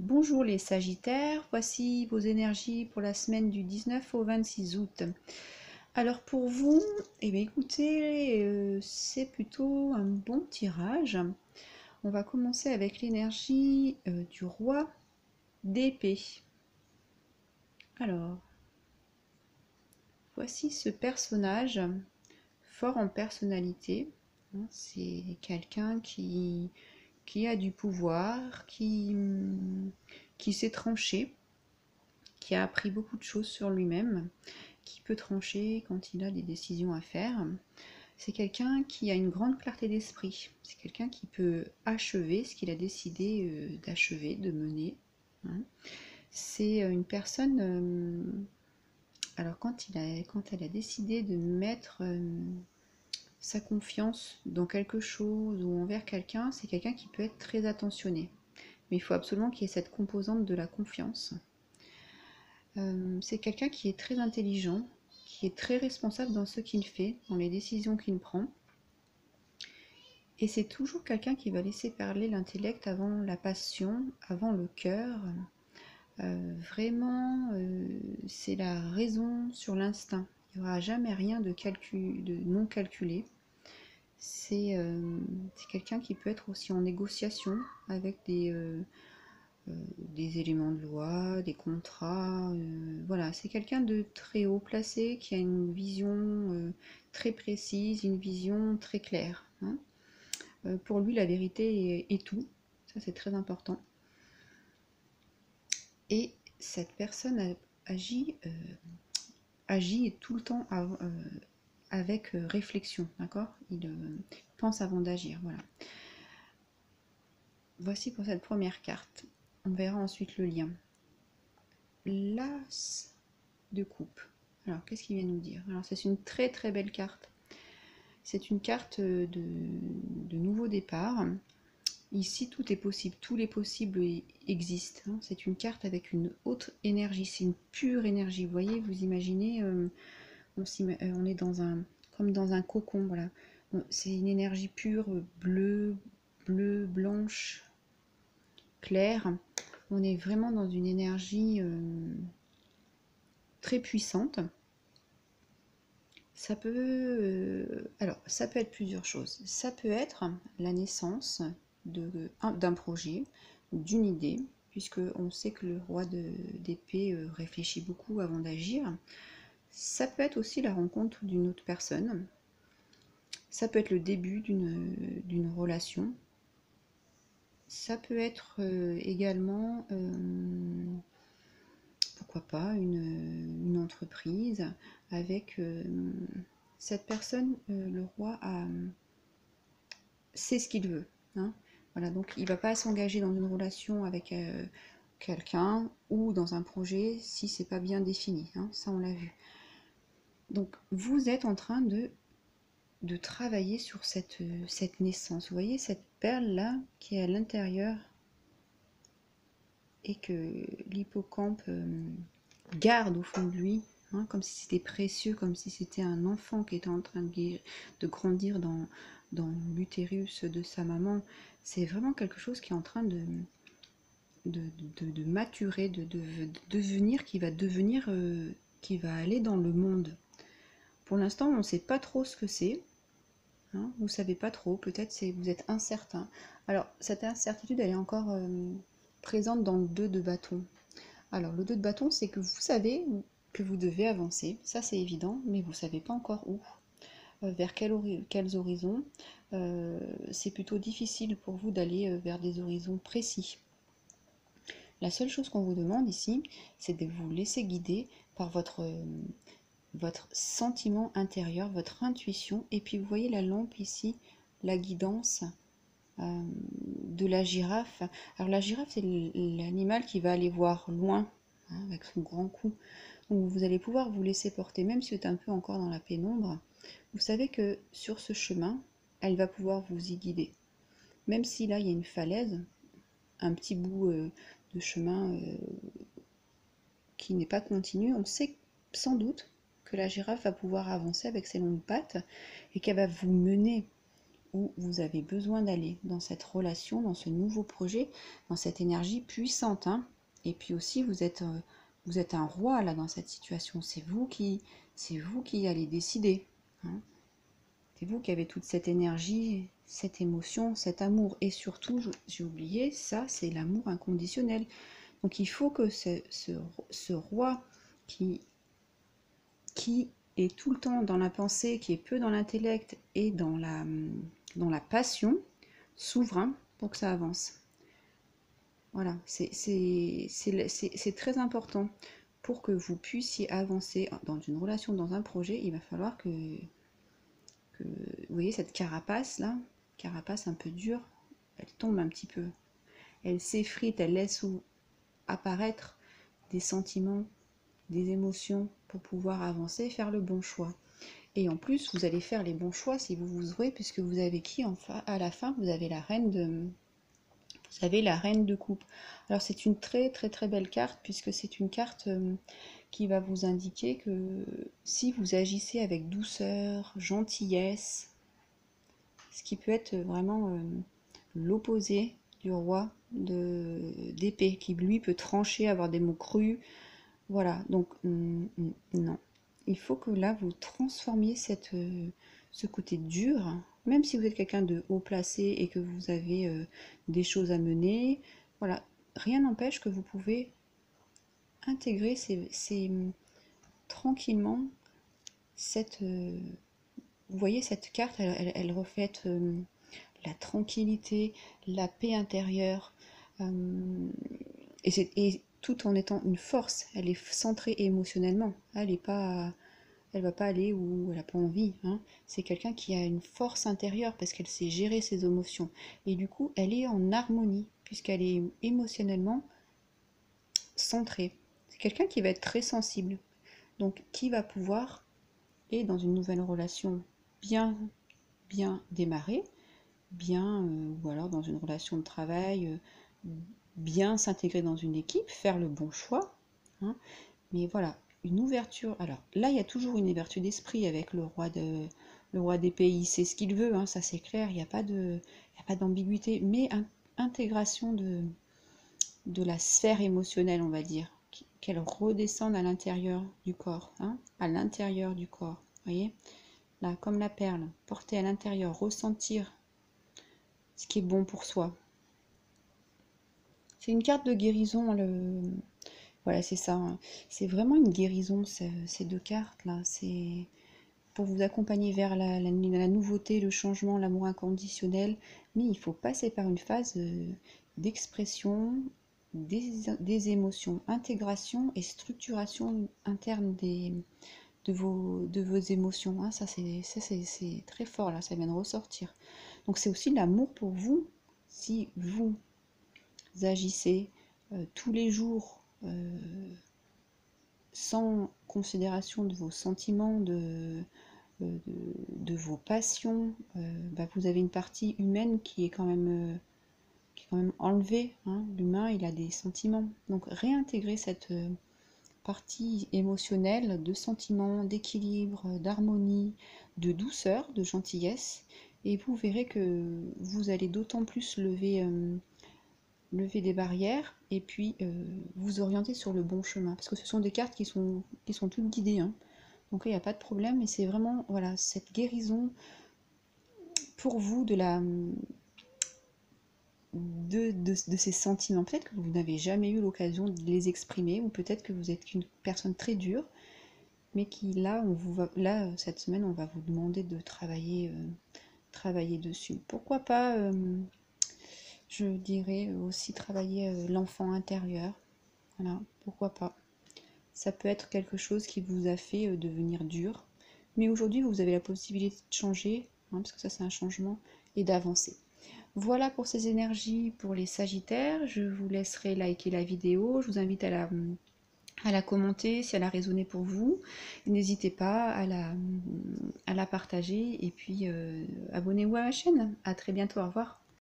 Bonjour les Sagittaires, voici vos énergies pour la semaine du 19 au 26 août. Alors pour vous, eh bien écoutez, c'est plutôt un bon tirage. On va commencer avec l'énergie du roi d'épée. Alors, voici ce personnage fort en personnalité. C'est quelqu'un qui a du pouvoir, qui sait trancher, qui a appris beaucoup de choses sur lui-même, qui peut trancher quand il a des décisions à faire. C'est quelqu'un qui a une grande clarté d'esprit. C'est quelqu'un qui peut achever ce qu'il a décidé d'achever, de mener. C'est une personne... alors quand elle a décidé de mettre sa confiance dans quelque chose ou envers quelqu'un, c'est quelqu'un qui peut être très attentionné. Mais il faut absolument qu'il y ait cette composante de la confiance. C'est quelqu'un qui est très intelligent, qui est très responsable dans ce qu'il fait, dans les décisions qu'il prend. Et c'est toujours quelqu'un qui va laisser parler l'intellect avant la passion, avant le cœur. Vraiment, c'est la raison sur l'instinct. Il n'y aura jamais rien de non calculé. C'est quelqu'un qui peut être aussi en négociation avec des éléments de loi, des contrats. Voilà, c'est quelqu'un de très haut placé qui a une vision très précise, une vision très claire. Pour lui, la vérité est tout. Ça, c'est très important. Et cette personne agit tout le temps avec réflexion, d'accord? Il pense avant d'agir, voilà. Voici pour cette première carte. On verra ensuite le lien. L'As de coupe. Alors, qu'est-ce qu'il vient nous dire? Alors, c'est une très très belle carte. C'est une carte de nouveau départ. Ici, tout est possible. Tous les possibles existent. C'est une carte avec une haute énergie. C'est une pure énergie. Vous voyez, vous imaginez, on est comme dans un cocon. Voilà. C'est une énergie pure, bleue, blanche, claire. On est vraiment dans une énergie très puissante. Ça peut, ça peut être plusieurs choses. Ça peut être la naissance d'un projet, d'une idée, puisque on sait que le roi d'épée réfléchit beaucoup avant d'agir. Ça peut être aussi la rencontre d'une autre personne. Ça peut être le début d'une relation. Ça peut être également, pourquoi pas, une entreprise avec cette personne, le roi sait ce qu'il veut. Voilà, donc il ne va pas s'engager dans une relation avec quelqu'un ou dans un projet si c'est pas bien défini. Ça, on l'a vu. Donc vous êtes en train de travailler sur cette naissance. Vous voyez cette perle-là qui est à l'intérieur et que l'hippocampe garde au fond de lui, comme si c'était précieux, comme si c'était un enfant qui était en train de grandir dans l'utérus de sa maman. C'est vraiment quelque chose qui est en train de maturer, de devenir, qui va aller dans le monde. Pour l'instant, on ne sait pas trop ce que c'est. Vous ne savez pas trop, peut-être vous êtes incertain. Alors, cette incertitude, elle est encore présente dans le 2 de bâton. Alors, le 2 de bâton, c'est que vous savez que vous devez avancer, ça c'est évident, mais vous ne savez pas encore où, vers quels horizons. C'est plutôt difficile pour vous d'aller vers des horizons précis. La seule chose qu'on vous demande ici, c'est de vous laisser guider par votre sentiment intérieur, votre intuition. Et puis vous voyez la lampe ici, la guidance de la girafe. Alors la girafe, c'est l'animal qui va aller voir loin, avec son grand cou. Donc vous allez pouvoir vous laisser porter, même si vous êtes un peu encore dans la pénombre. Vous savez que sur ce chemin, elle va pouvoir vous y guider. Même si là, il y a une falaise, un petit bout de chemin qui n'est pas continu, on sait sans doute que la girafe va pouvoir avancer avec ses longues pattes et qu'elle va vous mener où vous avez besoin d'aller dans cette relation, dans ce nouveau projet, dans cette énergie puissante, hein. Et puis aussi, vous êtes un roi là dans cette situation. C'est vous qui allez décider, hein. C'est vous qui avez toute cette énergie, cette émotion, cet amour. Et surtout, j'ai oublié, ça, c'est l'amour inconditionnel. Donc il faut que ce roi qui est tout le temps dans la pensée, qui est peu dans l'intellect et dans la passion, souverain pour que ça avance. Voilà, c'est très important. Pour que vous puissiez avancer dans une relation, dans un projet, il va falloir que vous voyez cette carapace là, carapace un peu dure, elle tombe un petit peu. Elle s'effrite, elle laisse apparaître des sentiments, des émotions pour pouvoir avancer et faire le bon choix. Et en plus, vous allez faire les bons choix si vous vous ouvrez, puisque vous avez qui à la fin? Vous avez la reine de coupe. Alors c'est une très très très belle carte, puisque c'est une carte qui va vous indiquer que si vous agissez avec douceur, gentillesse, ce qui peut être vraiment l'opposé du roi d'épée, qui lui peut trancher, avoir des mots crus. Voilà, donc non. Il faut que là, vous transformiez ce côté dur, même si vous êtes quelqu'un de haut placé et que vous avez des choses à mener. Voilà, rien n'empêche que vous pouvez intégrer tranquillement vous voyez, cette carte, elle reflète la tranquillité, la paix intérieure, et tout en étant une force. Elle est centrée émotionnellement. Elle va pas aller où elle n'a pas envie, hein. C'est quelqu'un qui a une force intérieure parce qu'elle sait gérer ses émotions. Et du coup, elle est en harmonie puisqu'elle est émotionnellement centrée. C'est quelqu'un qui va être très sensible. Donc, qui va pouvoir, et dans une nouvelle relation bien démarrer, ou alors dans une relation de travail, bien s'intégrer dans une équipe, faire le bon choix, hein. Mais voilà, une ouverture. Alors là, il y a toujours une ouverture d'esprit avec le roi des pays. C'est ce qu'il veut, hein, ça c'est clair. Il n'y a pas d'ambiguïté, mais intégration de la sphère émotionnelle, on va dire, qu'elle redescende à l'intérieur du corps, hein, à l'intérieur du corps. Voyez, là, comme la perle, porter à l'intérieur, ressentir ce qui est bon pour soi. C'est une carte de guérison, voilà, c'est ça, hein. C'est vraiment une guérison, ces deux cartes-là. C'est pour vous accompagner vers la nouveauté, le changement, l'amour inconditionnel. Mais il faut passer par une phase d'expression des émotions, intégration et structuration interne de vos émotions, hein. Ça, c'est très fort, là, ça vient de ressortir. Donc, c'est aussi l'amour pour vous. Si vous agissez tous les jours sans considération de vos sentiments, de vos passions, vous avez une partie humaine qui est quand même enlevée, hein. L'humain, il a des sentiments. Donc réintégrer cette partie émotionnelle, de sentiments, d'équilibre, d'harmonie, de douceur, de gentillesse, et vous verrez que vous allez d'autant plus lever des barrières et puis vous orienter sur le bon chemin, parce que ce sont des cartes qui sont toutes guidées, hein. Donc il n'y a pas de problème, et c'est vraiment voilà cette guérison pour vous de ces sentiments. Peut-être que vous n'avez jamais eu l'occasion de les exprimer, ou peut-être que vous êtes une personne très dure, mais qui là, cette semaine, on va vous demander de travailler dessus. Pourquoi pas, je dirais aussi travailler l'enfant intérieur. Voilà, pourquoi pas. Ça peut être quelque chose qui vous a fait devenir dur, mais aujourd'hui vous avez la possibilité de changer, hein, parce que ça c'est un changement, et d'avancer. Voilà pour ces énergies pour les Sagittaires. Je vous laisserai liker la vidéo. Je vous invite à la commenter si elle a résonné pour vous. N'hésitez pas à la partager, et puis abonnez-vous à ma chaîne. À très bientôt, au revoir.